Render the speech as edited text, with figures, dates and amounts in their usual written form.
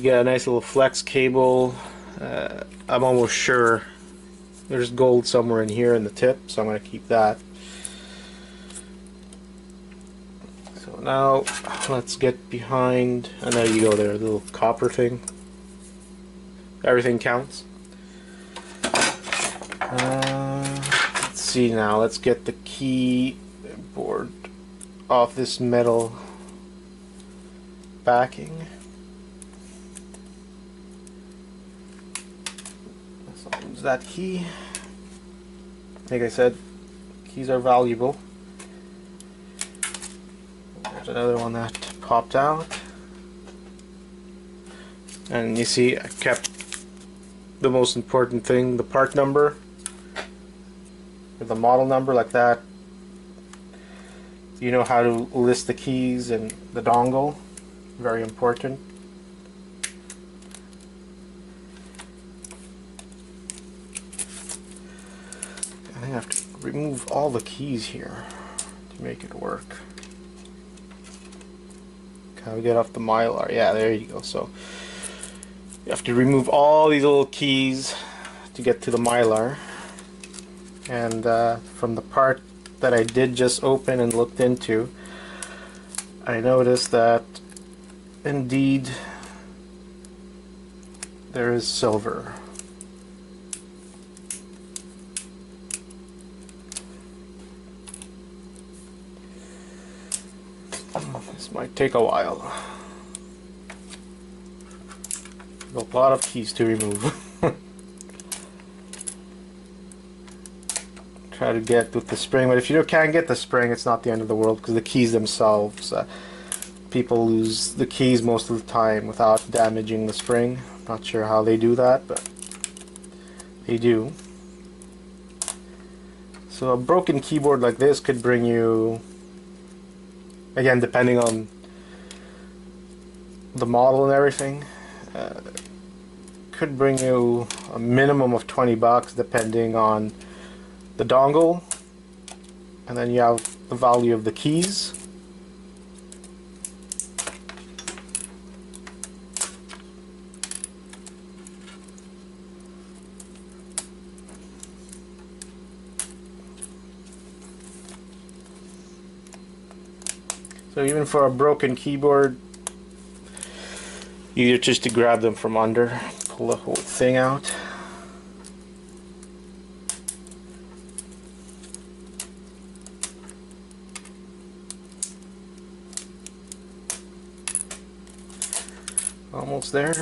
You got a nice little flex cable. I'm almost sure there's gold somewhere in here in the tip, so I'm going to keep that. So now let's get behind, and there you go there, the little copper thing. Everything counts. Let's see now, let's get the keyboard off this metal backing. Let's use that key. Like I said, keys are valuable. There's another one that popped out. And you see, I kept the most important thing, the part number, or the model number, like that. You know how to list the keys and the dongle. Very important. I think I have to remove all the keys here to make it work. How we get off the Mylar? Yeah, there you go. So you have to remove all these little keys to get to the Mylar. And from the part that I did just open and looked into, I noticed that indeed there is silver. This might take a while. A lot of keys to remove. Try to get with the spring, but if you can't get the spring, it's not the end of the world, because the keys themselves, people lose the keys most of the time without damaging the spring. Not sure how they do that, but they do. So a broken keyboard like this could bring you, again, depending on the model and everything, could bring you a minimum of 20 bucks depending on the dongle, and then you have the value of the keys. So even for a broken keyboard, you just to grab them from under, pull the whole thing out. Almost there.